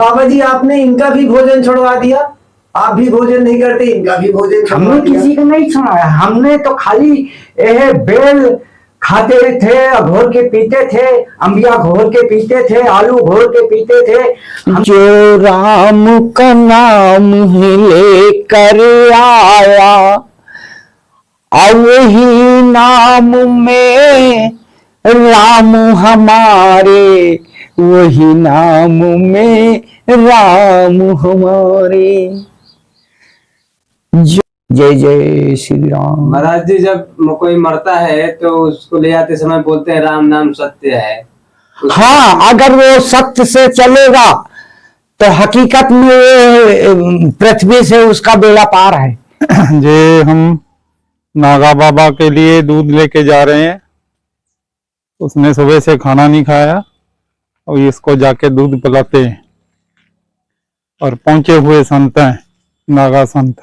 बाबा जी आपने इनका भी भोजन छुड़वा दिया। आप भी भोजन नहीं करते, इनका भी भोजन छुड़वा हमने दिया। किसी का नहीं छुड़ाया, हमने तो खाली यह बेल खाते थे, घोर के पीते थे, अंबिया घोर के पीते थे, आलू घोर के पीते थे। जो राम का नाम ही लेकर आया और वही नाम में राम हमारे, वही नाम में राम हमारे। जय जय श्री राम। महाराज जी, जब कोई मरता है तो उसको ले जाते समय बोलते हैं राम नाम सत्य है। हाँ, अगर वो सत्य से चलेगा तो हकीकत में पृथ्वी से उसका बेड़ा पार है। जे हम नागा बाबा के लिए दूध लेके जा रहे हैं। उसने सुबह से खाना नहीं खाया और इसको जाके दूध पिलाते हैं। और पहुंचे हुए संत हैं, नागा संत।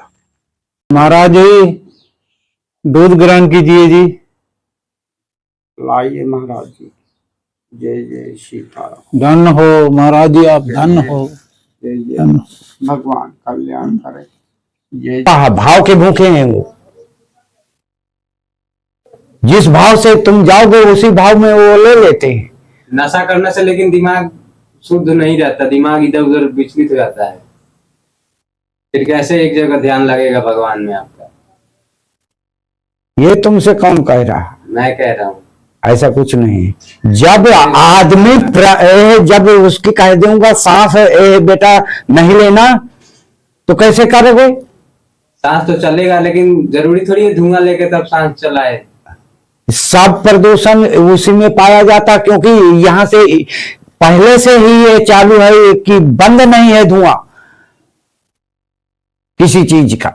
महाराज जी दूध ग्रहण कीजिए जी। लाइए महाराज जी। जय जय सीताराम। धन हो महाराज जी, आप धन हो। जय जय भगवान कल्याण करे। जय भाव के भूखे हैं वो। जिस भाव से तुम जाओगे उसी भाव में वो ले लेते हैं। नशा करने से लेकिन दिमाग शुद्ध नहीं रहता, दिमाग इधर उधर विचलित हो जाता है। फिर कैसे एक जगह ध्यान लगेगा भगवान में आपका? ये तुमसे कौन कह रहा? मैं कह रहा हूँ ऐसा कुछ नहीं। जब आदमी जब उसकी कह दूंगा सांस बेटा नहीं लेना तो कैसे करोगे? सांस तो चलेगा, लेकिन जरूरी थोड़ी है धुआं लेके तब सांस चलाए। सब प्रदूषण उसी में पाया जाता, क्योंकि यहां से पहले से ही ये चालू है कि बंद नहीं है धुआं किसी चीज का।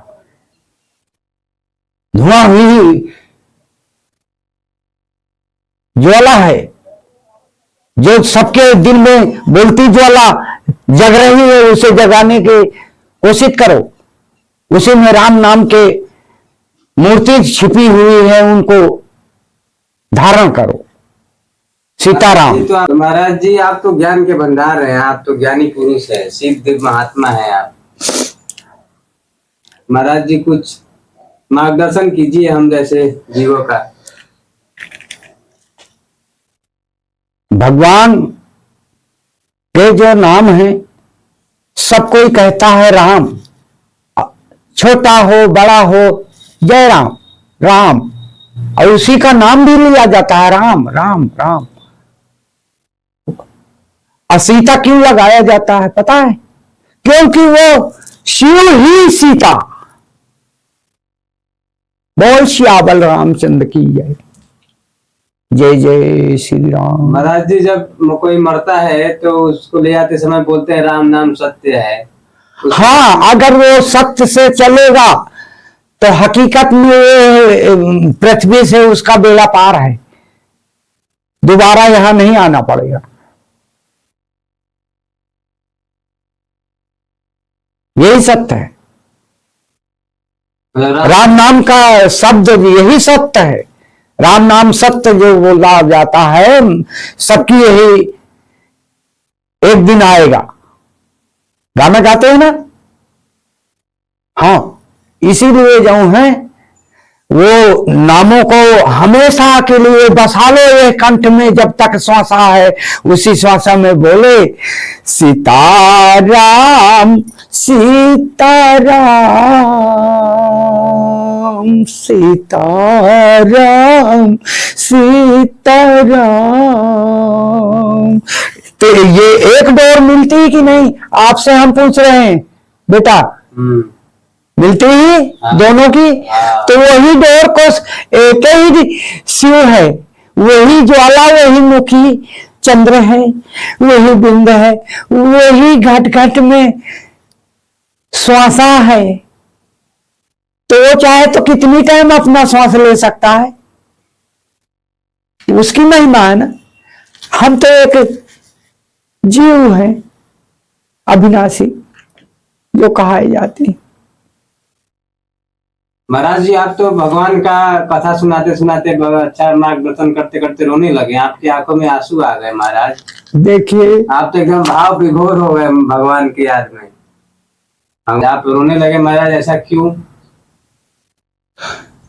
धुआं ही ज्वाला है जो सबके दिल में बोलती ज्वाला जग रही है। उसे जगाने की कोशिश करो। उसी में राम नाम के मूर्ति छिपी हुई है, उनको धारण करो। सीताराम। तो महाराज जी आप तो ज्ञान के भंडार हैं, आप तो ज्ञानी पुरुष है, सिद्ध महात्मा है आप। महाराज जी कुछ मार्गदर्शन कीजिए हम जैसे जीवों का। भगवान के जो नाम है सब कोई कहता है राम। छोटा हो बड़ा हो जय राम राम, और उसी का नाम भी लिया जाता है राम राम राम। और सीता क्यों लगाया जाता है पता है? क्योंकि वो शिव ही सीता। बोल श्यावल रामचंद्र की जय। जय जय श्री राम। महाराज जी जब कोई मरता है तो उसको ले जाते समय बोलते हैं राम नाम सत्य है। हाँ, अगर वो सत्य से चलेगा तो हकीकत में पृथ्वी से उसका बेड़ा पार है, दोबारा यहां नहीं आना पड़ेगा। यही सत्य है। राम नाम का शब्द यही सत्य है। राम नाम सत्य जो बोला जाता है, सबकी यही एक दिन आएगा। गाना गाते हैं ना? हाँ, इसीलिए जो है वो नामों को हमेशा के लिए बसा लो ये कंठ में, जब तक श्वासा है उसी श्वासा में बोले सीताराम सीताराम सीताराम सीताराम। तो ये एक डोर मिलती है कि नहीं? आपसे हम पूछ रहे हैं बेटा, मिलती ही दोनों की। तो वही डोर को एक ही शिव है, वही ज्वाला, वही मुखी चंद्र है, वही बिंद है, वही घट घट में श्वासा है। तो वो चाहे तो कितनी टाइम अपना श्वास ले सकता है, उसकी महिमा है ना। हम तो एक जीव है अविनाशी जो कहाए जाते हैं। महाराज जी आप तो भगवान का कथा सुनाते सुनाते अच्छा मार्गदर्शन करते करते रोने लगे, आपकी आंखों में आंसू आ गए महाराज। देखिए आप तो एकदम भाव विभोर हो गए भगवान की याद में, आप रोने लगे महाराज, ऐसा क्यों?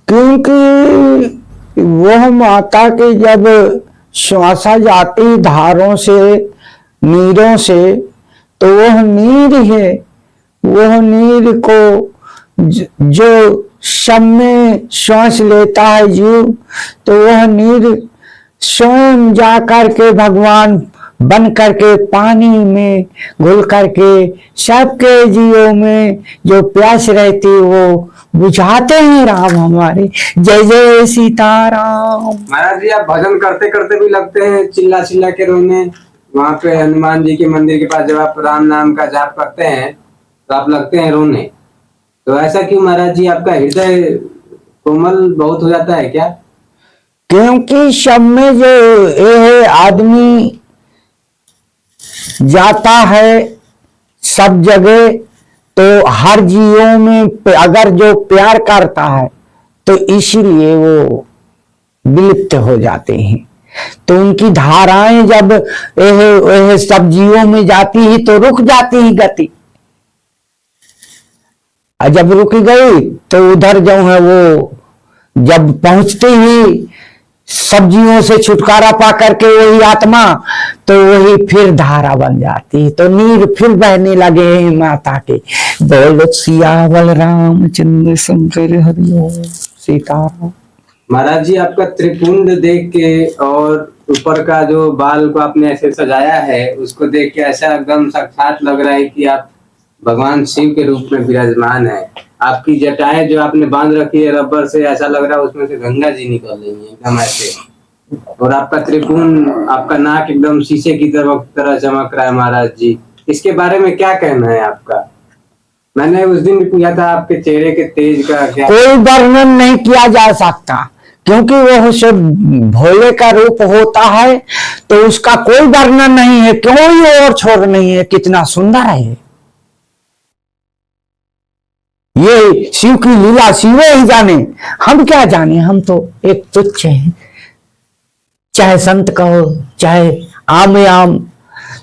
क्योंकि वह माता की जब श्वासा जाती धारों से नीरों से, तो वह नीर है, वह नीर को जो सब में श्वास लेता है जीव, तो वह नीर स्वयं जा करके भगवान बन करके पानी में घुल करके सबके जीवों में जो प्यास रहती वो बुझाते हैं राम हमारे। जय जय सीताराम। महाराज जी आप भजन करते करते भी लगते हैं चिल्ला चिल्ला के रोने, वहां पे हनुमान जी के मंदिर के पास जब आप राम नाम का जाप करते हैं तो आप लगते हैं रोने, तो ऐसा क्यों महाराज जी? आपका हृदय कोमल बहुत हो जाता है क्या? क्योंकि सब में जो ये आदमी जाता है सब जगह, तो हर जीवों में अगर जो प्यार करता है तो इसीलिए वो विलुप्त हो जाते हैं। तो उनकी धाराएं जब सब जीवों में जाती ही तो रुक जाती ही गति, और जब रुक गई तो उधर जो है वो जब पहुंचते ही सब जीवों से छुटकारा पा करके वही आत्मा, तो वही फिर धारा बन जाती, तो नीर फिर बहने लगे हैं माता के। बोलो सियावल रामचंद्र शंकर हरिओम सीताराम। महाराज जी आपका त्रिपुंड देख के और ऊपर का जो बाल को आपने ऐसे सजाया है उसको देख के ऐसा एकदम साक्षात लग रहा है कि आप भगवान शिव के रूप में विराजमान है। आपकी जटाएं जो आपने बांध रखी है रबर से, ऐसा लग रहा है उसमें से गंगा जी निकल रही है एकदम ऐसे। और आपका त्रिपुंड, आपका नाक एकदम शीशे की तरह चमक रहा है महाराज जी। इसके बारे में क्या कहना है आपका? मैंने उस दिन भी पूछा था आपके चेहरे के तेज का क्या? कोई वर्णन नहीं किया जा सकता, क्योंकि वह सब भोले का रूप होता है, तो उसका कोई वर्णन नहीं है, कोई और छोर नहीं है। कितना सुंदर है ये शिव की लीला, शिव ही जाने, हम क्या जाने, हम तो एक तुच्छ हैं। चाहे संत कहो चाहे आम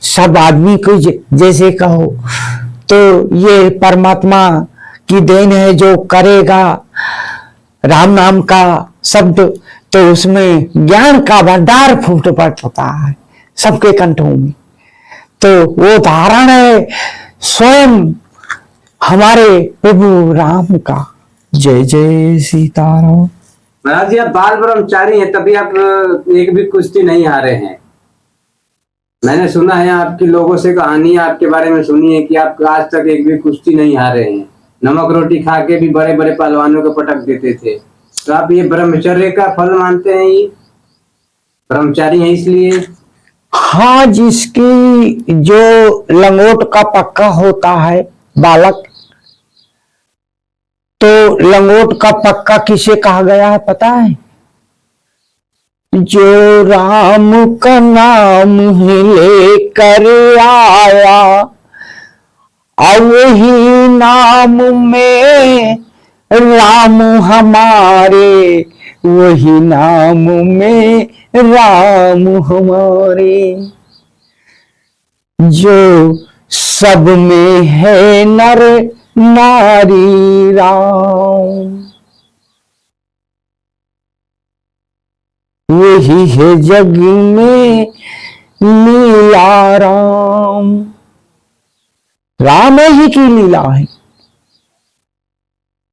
सब आदमी को जैसे कहो, तो ये परमात्मा की देन है जो करेगा राम नाम का शब्द, तो उसमें ज्ञान का भंडार फूट पड़ता है सबके कंठों में, तो वो धारण है स्वयं हमारे प्रभु राम का। जय जय सीताराम। महाराज जी आप बाल ब्रह्मचारी हैं, तभी आप एक भी कुश्ती नहीं हारे हैं। मैंने सुना है आपकी लोगों से कहानी आपके बारे में सुनी है कि आप आज तक एक भी कुश्ती नहीं हारे हैं, नमक रोटी खा के भी बड़े बड़े पहलवानों को पटक देते थे। तो आप ये ब्रह्मचर्य का फल मानते हैं? ये ब्रह्मचारी है इसलिए? हाँ, जिसकी जो लंगोट का पक्का होता है बालक, तो लंगोट का पक्का किसे कहा गया है पता है? जो राम का नाम ही लेकर आया, और वही नाम में राम हमारे, वही नाम में राम हमारे। जो सब में है नर नारी राम, वही है जग में लीला राम। राम ही की लीला है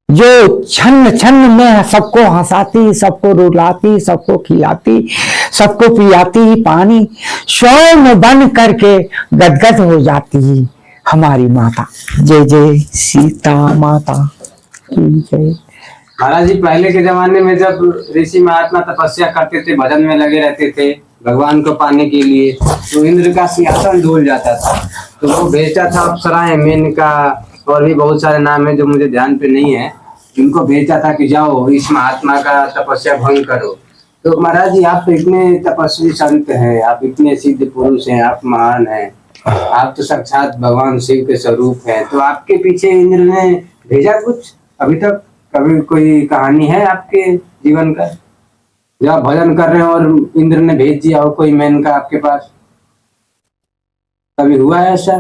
जो छन्न छन्न में सबको हंसाती, सबको रुलाती, सबको खिलाती, सबको पिलाती पानी, स्वयं बन करके गदगद हो जाती है हमारी माता। जय जय सीता माता की जय। महाराज जी पहले के जमाने में जब ऋषि महात्मा तपस्या करते थे, भजन में लगे रहते थे भगवान को पाने के लिए, तो इंद्र का सिंहासन धुल जाता था, तो वो भेजता था अप्सराएं, मेनका और भी बहुत सारे नाम है जो मुझे ध्यान पे नहीं है, उनको भेजता था कि जाओ इस महात्मा का तपस्या भंग करो। तो महाराज जी आप तो इतने तपस्वी संत हैं, आप इतने सिद्ध पुरुष हैं, आप महान हैं, आप तो साक्षात भगवान शिव के स्वरूप हैं, तो आपके पीछे इंद्र ने भेजा कुछ अभी तक कभी कोई कहानी है आपके जीवन का, जब आप भजन कर रहे हो और इंद्र ने भेज दिया हो कोई मैन का आपके पास, कभी हुआ है ऐसा?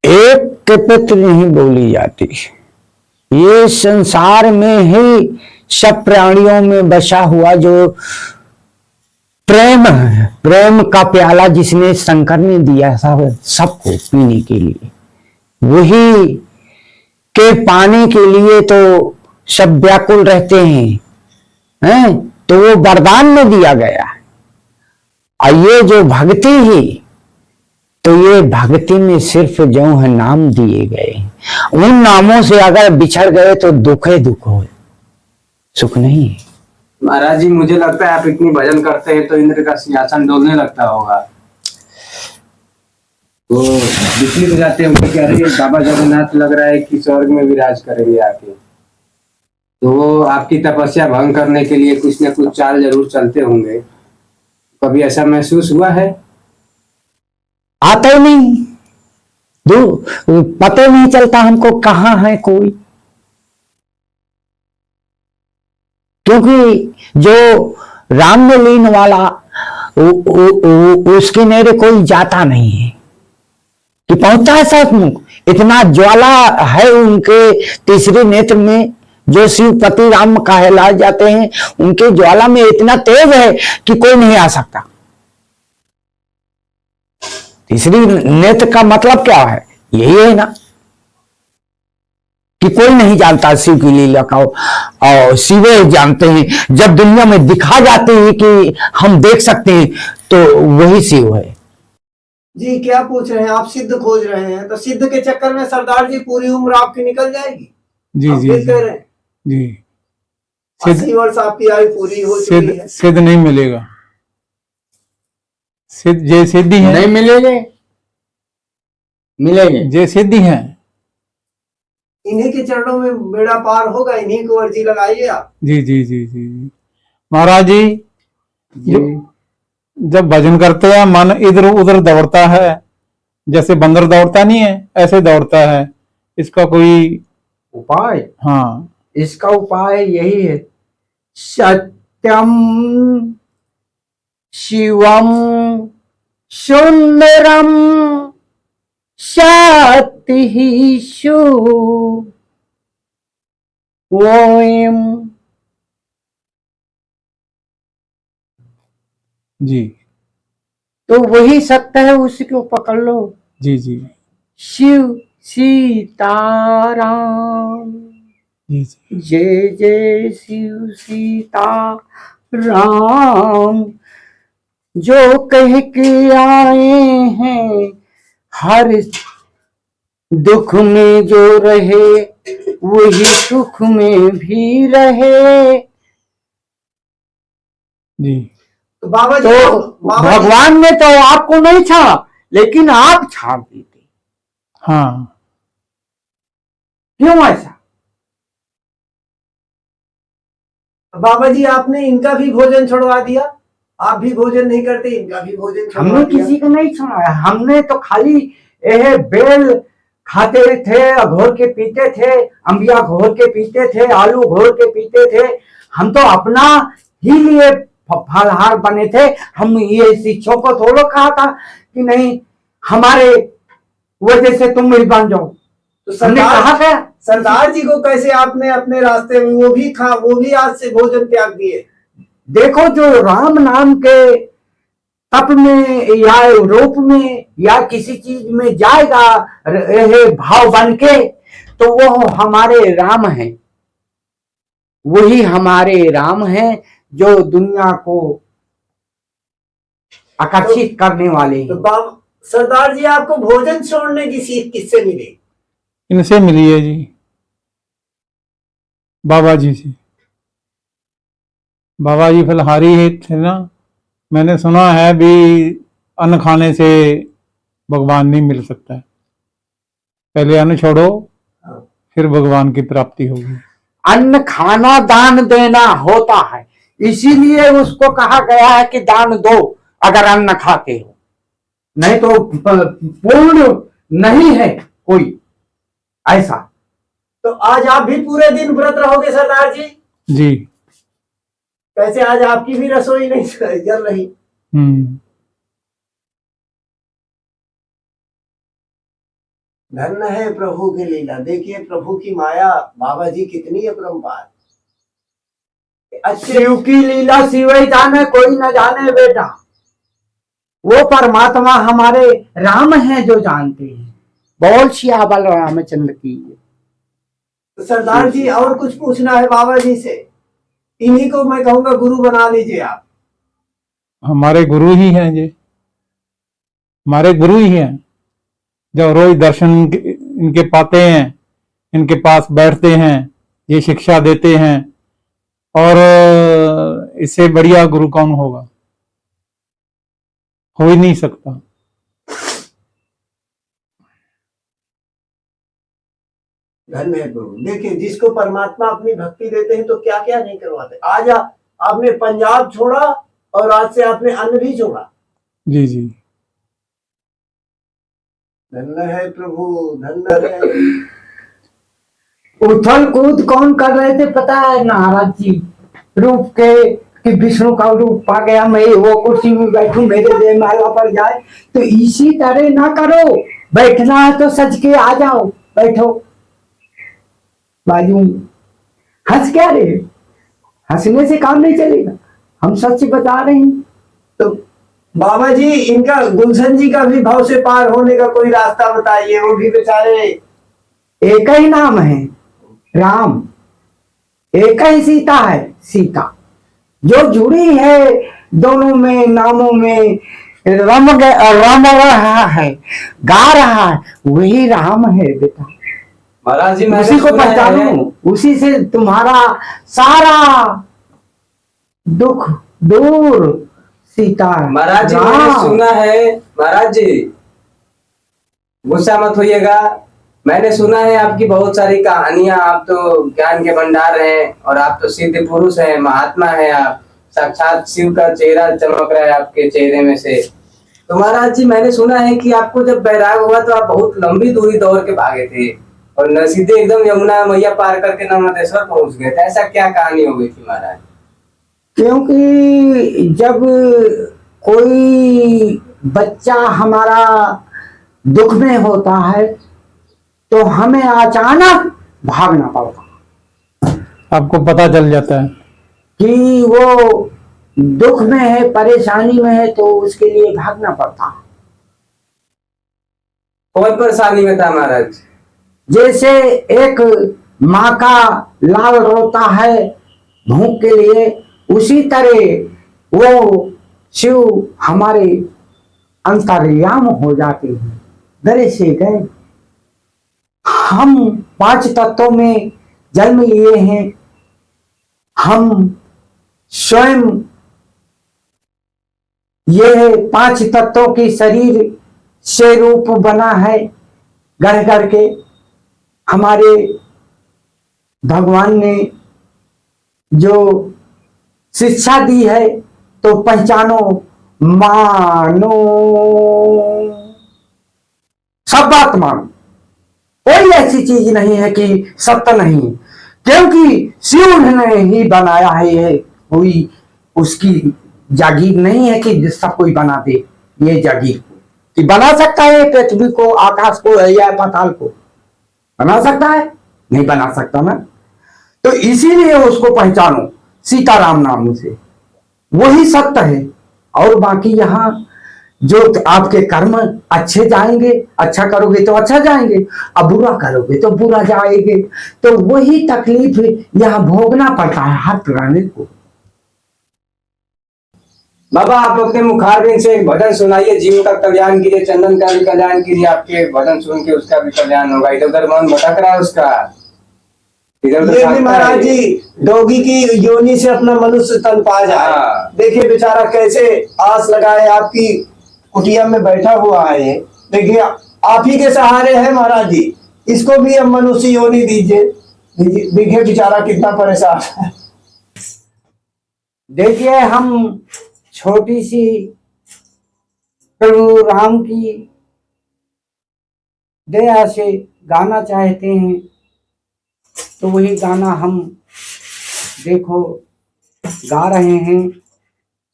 एक कपट नहीं बोली जाती। ये संसार में ही सब प्राणियों में बसा हुआ जो प्रेम है, प्रेम का प्याला जिसने शंकर ने दिया सबको पीने के लिए, वही के पाने के लिए तो सब व्याकुल रहते हैं, तो वो वरदान में दिया गया। और ये जो भक्ति ही, तो ये भक्ति में सिर्फ जो है नाम दिए गए, उन नामों से अगर बिछड़ गए तो दुख है, दुख हो, सुख नहीं है। महाराज जी मुझे लगता है आप इतनी भजन करते हैं तो इंद्र का सिंहासन डोलने लगता होगा, तो विचलित हो जाते होंगे कि अरे बाबा जगन्नाथ लग रहा है कि स्वर्ग में विराज करेंगे आके, तो वो आपकी तपस्या भंग करने के लिए कुछ न कुछ चाल जरूर चलते होंगे। कभी ऐसा महसूस हुआ है? आता ही नहीं, पता नहीं चलता हमको कहाँ है कोई, क्योंकि जो राम में लीन वाला उसके नेरे कोई जाता नहीं है कि पहुंचता है सचमुच। इतना ज्वाला है उनके तीसरे नेत्र में, जो शिवपति राम कहलाए जाते हैं, उनके ज्वाला में इतना तेज है कि कोई नहीं आ सकता। तीसरी नेत्र का मतलब क्या है? यही है ना कि कोई नहीं जानता शिव की लीला का, और शिव जानते हैं। जब दुनिया में दिखा जाते हैं कि हम देख सकते हैं, तो वही शिव है। जी क्या पूछ रहे हैं आप? सिद्ध खोज रहे हैं, तो सिद्ध के चक्कर में सरदार जी पूरी उम्र आपकी निकल जाएगी। जी जी कह रहे हैं जी, 80 वर्ष आपकी आयु पूरी हो चुकी है। सिद्ध नहीं मिलेगा, सिद्ध जे सिद्धि है नहीं मिलेंगे, मिलेंगे जे सिद्धि है। इन्हीं के चरणों में बेड़ा पार होगा, इन्हीं को अर्जी लगाइए आप। जी जी जी जी जी महाराज जी, जब भजन करते हैं मन इधर उधर दौड़ता है, जैसे बंदर दौड़ता नहीं है ऐसे दौड़ता है, इसका कोई उपाय? हाँ, इसका उपाय यही है, सत्यम शिवम सुंदरम सत्य ओम। जी तो वही सत्य है, उसी को पकड़ लो। जी जी शिव सीताराम, जी जी जय जय शिव सीता राम। जो कह के आए हैं हर दुख में जो रहे, वही सुख में भी रहे। तो जी बाबा जी, तो भगवान ने तो आपको नहीं छाड़ा, लेकिन आप छाड़ देते। हाँ, क्यों ऐसा? बाबा जी आपने इनका भी भोजन छुड़वा दिया, आप भी भोजन नहीं करते, इनका भी भोजन छुड़वा हमने दिया। किसी को नहीं छुड़ाया, हमने तो खाली यह बेल खाते थे, घोर के पीते थे, अंबिया घोर के पीते थे, आलू घोर के पीते थे। हम तो अपना ही लिए फलहार बने थे। हम ये शिक्षकों को थोड़ा कहा था कि नहीं हमारे वजह से तुम मिल बन जाओ, तो हमने कहा था। सरदार जी को कैसे आपने अपने रास्ते में वो भी आज से भोजन त्याग दिए? देखो, जो राम नाम के तप में या रूप में या किसी चीज में जाएगा रहे भाव बन के, तो वो हमारे राम हैं, वही हमारे राम हैं जो दुनिया को आकर्षित करने वाले हैं। तो सरदार जी आपको भोजन छोड़ने की सीख किससे मिली? इनसे मिली है जी, बाबा जी से। बाबा जी फलहारी है थे ना, मैंने सुना है भी अन्न खाने से भगवान नहीं मिल सकता है, पहले अन्न छोड़ो फिर भगवान की प्राप्ति होगी। अन्न खाना दान देना होता है, इसीलिए उसको कहा गया है कि दान दो अगर अन्न खाते हो। नहीं तो पूर्ण नहीं है कोई ऐसा। तो आज आप भी पूरे दिन व्रत रहोगे सरदार जी? जी। कैसे आज आपकी भी रसोई नहीं जल रही? धन्य है प्रभु की लीला। देखिए प्रभु की माया, बाबा जी कितनी अपरंपार। अच्छे शिव की लीला शिव ही जाने, कोई न जाने बेटा। वो परमात्मा हमारे राम हैं जो जानते हैं। बोल सियाबल रामचंद्र की। तो सरदार जी और कुछ पूछना है बाबा जी से? इन्हीं को मैं कहूंगा गुरु बना लीजिए आप। हमारे गुरु ही हैं जी, हमारे गुरु ही हैं। जब रोज दर्शन इनके पाते हैं, इनके पास बैठते हैं, ये शिक्षा देते हैं, और इससे बढ़िया गुरु कौन होगा? हो ही नहीं सकता। धन्य है प्रभु। देखिए जिसको परमात्मा अपनी भक्ति देते हैं तो क्या क्या नहीं करवाते। आज आपने पंजाब छोड़ा और आज से आपने अन्न भी छोड़ा। जी जी। धन्य है प्रभु, धन्य है। उछल कूद कौन कर रहे थे पता है नारद जी? रूप के कि विष्णु का रूप पा गया, मैं वो कुर्सी में बैठूं, मेरे जयमाला पर जाए। तो इसी तरह ना करो, बैठना है तो सज के आ जाओ, बैठो बाजू। हंस क्या रहे? हंसने से काम नहीं चलेगा, हम सच बता रहे हैं। तो बाबा जी इनका गुलशन जी का भी भाव से पार होने का कोई रास्ता बताइए। वो भी बेचारे एक ही नाम है राम, एक ही सीता है सीता। जो जुड़ी है दोनों में नामों में, रम रहा है, गा रहा है, वही राम है बेटा। महाराज जी उसी को पहचानो, उसी से तुम्हारा सारा दुख दूर। सीता महाराज जी मैंने सुना है, महाराज जी गुस्सा मत होइएगा, मैंने सुना है आपकी बहुत सारी कहानियां। आप तो ज्ञान के भंडार हैं और आप तो सिद्ध पुरुष हैं, महात्मा हैं। आप साक्षात शिव का चेहरा चमक रहा है आपके चेहरे में से। तो महाराज जी मैंने सुना है कि आपको जब बैराग हुआ तो आप बहुत लंबी दूरी दौड़ के भागे थे और न सीधे एकदम यमुना मैया पार करके नर्मदेश्वर पहुंच गए थे। ऐसा क्या कहानी हो गई थी महाराज? क्योंकि जब कोई बच्चा हमारा दुख में होता है तो हमें अचानक भागना पड़ता। आपको पता चल जाता है कि वो दुख में है, परेशानी में है, तो उसके लिए भागना पड़ता। कौन परेशानी में था महाराज? जैसे एक माँ का लाल रोता है भूख के लिए, उसी तरह वो शिव हमारे अंतर्याम हो जाते हैं। डरे से गए। हम 5 तत्वों में जन्म लिए हैं। हम स्वयं ये 5 तत्वों की शरीर से रूप बना है गढ़ करके। हमारे भगवान ने जो शिक्षा दी है तो पहचानो, मानो, सब बात मानो। कोई ऐसी चीज नहीं है कि सत्य नहीं, क्योंकि शिव ने ही बनाया है। ये कोई उसकी जागीर नहीं है कि सब कोई बना दे। ये जागीर कि बना सकता है पृथ्वी को, आकाश को या पाताल को बना सकता है? नहीं बना सकता ना। तो इसीलिए उसको पहचानो सीताराम नाम से, वही सत्य है। और बाकी यहाँ जो आपके कर्म अच्छे जाएंगे, अच्छा करोगे तो अच्छा जाएंगे, अब बुरा करोगे तो बुरा जाएंगे। तो वही तकलीफ यहाँ भोगना पड़ता है हर प्राणी को। बाबा आप अपने मुखारबिंद से एक भजन सुनाइए, जीव का कल्याण कीजिए, चंदन का भी कल्याण कीजिए। आपके भजन सुन के उसका भी कल्याण होगा। इधर उधर मन भटक रहा है उसका, इधर उधर ये भी भागता महाराज है। जी डोगी की योनि से अपना मनुष्य तन पा जाए। हाँ। देखिए बेचारा कैसे आस लगाए आपकी कुटिया में बैठा हुआ है। ये देखिए आप ही के सहारे है महाराज जी, इसको भी अब मनुष्य योनि दीजिए। देखिए बेचारा कितना परेशान है। देखिए हम छोटी सी प्रभु राम की दया से गाना चाहते हैं तो वही गाना हम देखो गा रहे हैं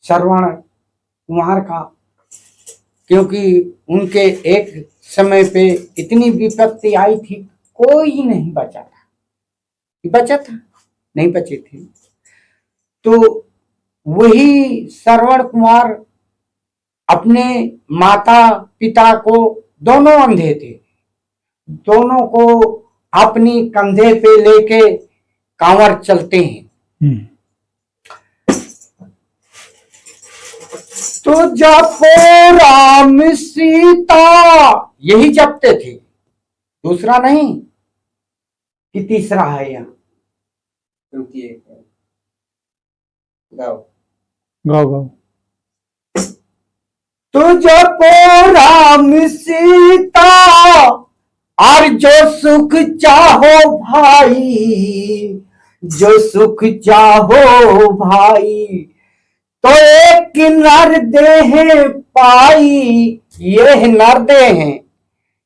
श्रवण कुमार का, क्योंकि उनके एक समय पे इतनी विपत्ति आई थी, कोई नहीं बचा था। बचा था? नहीं बचे थे। तो वही श्रवण कुमार अपने माता पिता को, दोनों अंधे थे, दोनों को अपनी कंधे पे लेके कांवर चलते हैं। तो जपो राम सीता, यही जपते थे, दूसरा नहीं कि तीसरा है यहाँ। क्योंकि गाओ गाओ गाओ। तो जपो राम सीता और जो सुख चाहो भाई, जो सुख चाहो भाई, तो एक नर देह पाई। ये नर देह है,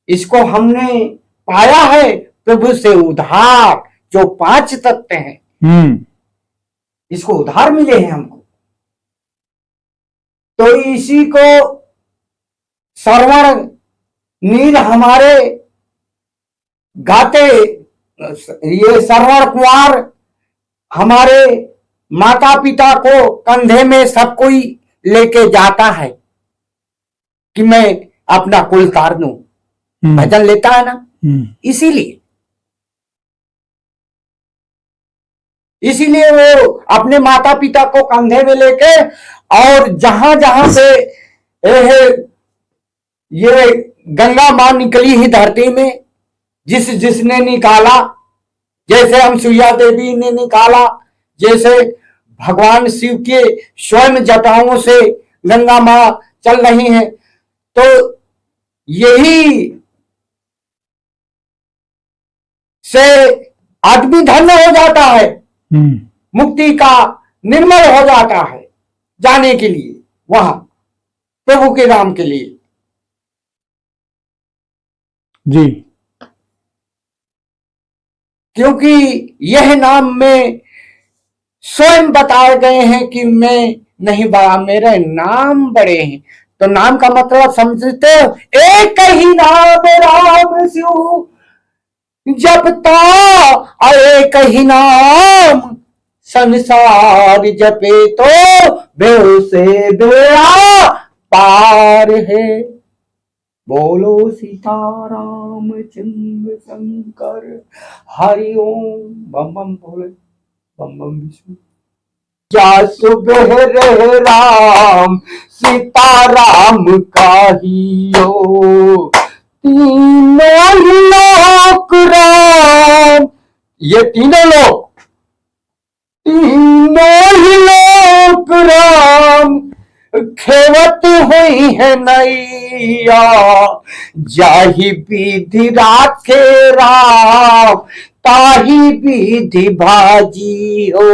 इसको हमने पाया है प्रभु से उधार, जो 5 तत्व हैं, इसको उधार मिले हैं हमको। तो इसी को श्रवण नीर हमारे गाते, ये श्रवण कुमार हमारे माता पिता को कंधे में सब कोई लेके जाता है कि मैं अपना कुल तार दूं, भजन लेता है ना, इसीलिए वो अपने माता पिता को कंधे में लेके, और जहां जहां से ये गंगा मां निकली ही धरती में, जिसने निकाला, जैसे हम सुइया देवी ने निकाला, जैसे भगवान शिव के स्वयं जटाओं से गंगा मां चल रही हैं, तो यही से आदमी धन्य हो जाता है, मुक्ति का निर्मल हो जाता है जाने के लिए वहां प्रभु के नाम के लिए। जी, क्योंकि यह नाम में स्वयं बताए गए हैं कि मैं नहीं बड़ा, मेरे नाम बड़े हैं। तो नाम का मतलब समझते हो? एक ही नाम राम शिव जपता, एक ही नाम संसार जपे, तो बेउ से बेड़ा पार है। बोलो सीताराम चंद्र शंकर हरि ओम, बम बम बोले, बम बम विष्णु। क्या सुबह रहे राम सीताराम का ही हो, तीनों ही लोक राम, ये तीनों लोक, तीनों ही लोक राम खेवत हुई है नैया, जाहि विधि राखे राम, ताही विधि भाजी हो।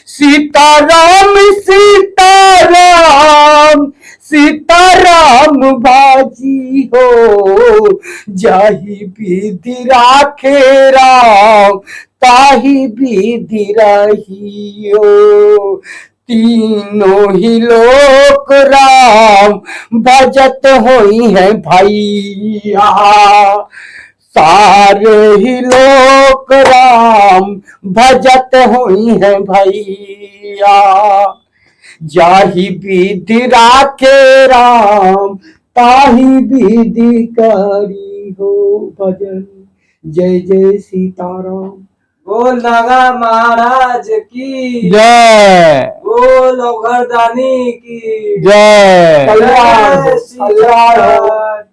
सीताराम सीताराम सीताराम भाजी हो, जाहि विधि राखे राम, ताही विधि रही हो। तीनों ही लोक राम भजत होई है भैया, सारे ही लोक राम भजत होई है भैया, जाहि विधि राखे राम, ताही विधि करी हो भजन। जय जय सीताराम। बोल नागा महाराज की जय, बोल घरदानी की जय। कल्याण हो, कल्याण हो,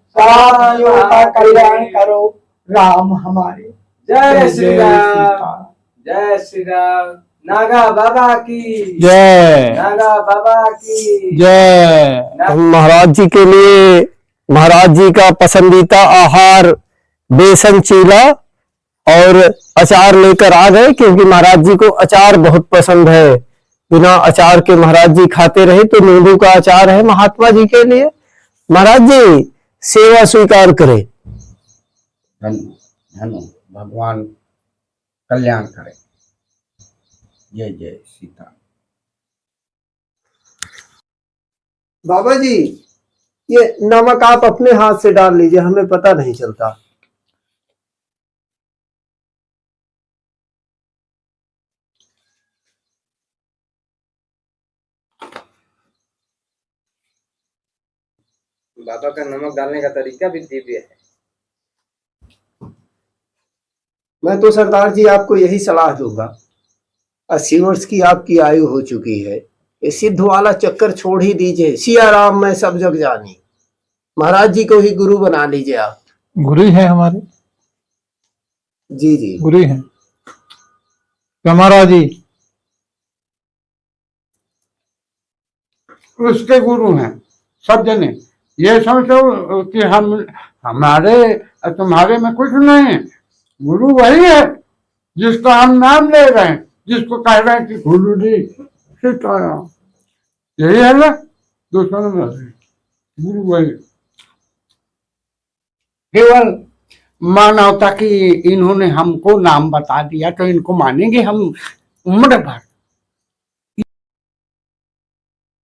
सब जीवों का कल्याण करो राम हमारे। जय श्री राम, जय श्री राम। नागा बाबा की जय, नागा बाबा की जय। हम महाराज जी के लिए, महाराज जी का पसंदीदा आहार बेसन चीला और अचार लेकर आ गए, क्योंकि महाराज जी को अचार बहुत पसंद है। बिना अचार के महाराज जी खाते रहे, तो नींबू का अचार है महात्मा जी के लिए, महाराज जी सेवा स्वीकार करें। धन्य धन्य, भगवान कल्याण करे। जय जय सीता। बाबा जी ये नमक आप अपने हाथ से डाल लीजिए, हमें पता नहीं चलता। बाबा का नमक डालने का तरीका भी दिव्य है। मैं तो सरदार जी आपको यही सलाह दूंगा, 80 वर्ष की आपकी आयु हो चुकी है, ये सिद्ध वाला चक्कर छोड़ ही दीजिए। सिया राम मैं सब जग जानी, महाराज जी को ही गुरु बना लीजिए आप। गुरु है हमारे, जी जी गुरु है महाराज जी, उसके गुरु हैं सब जने। ये समझो कि हम हमारे तुम्हारे में कुछ नहीं है। गुरु वही है जिसका हम नाम ले रहे हैं, जिसको कह रहे हैं कि गुरु जी सीताराम, यही है ना। दूसरा नंबर गुरु वही। केवल मानवता की इन्होंने हमको नाम बता दिया तो इनको मानेंगे हम उम्र भर।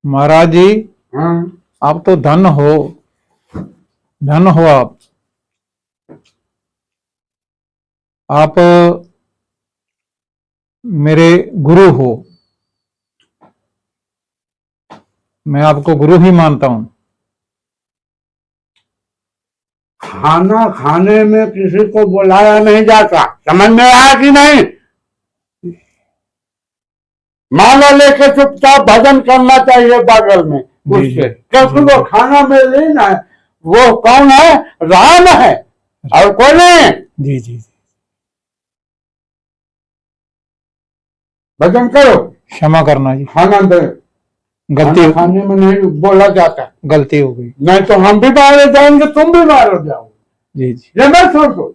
महाराज जी हाँ आप तो धन हो, धन हो आप मेरे गुरु हो, मैं आपको गुरु ही मानता हूं। खाना खाने में किसी को बुलाया नहीं जाता, समझ में आया कि नहीं। माला लेके चुपचाप भजन करना चाहिए बगल में उसके, क्योंकि वो खाना में लेना है। वो कौन है? राम है और कोई नहीं। जी जी भजन करो, क्षमा करना जी, खाना दे। गलती खाने में नहीं बोला जाता, गलती हो गई। नहीं तो हम भी मारे जाएंगे, तुम भी मारो जाओ। जी जी ये मैं सोचो।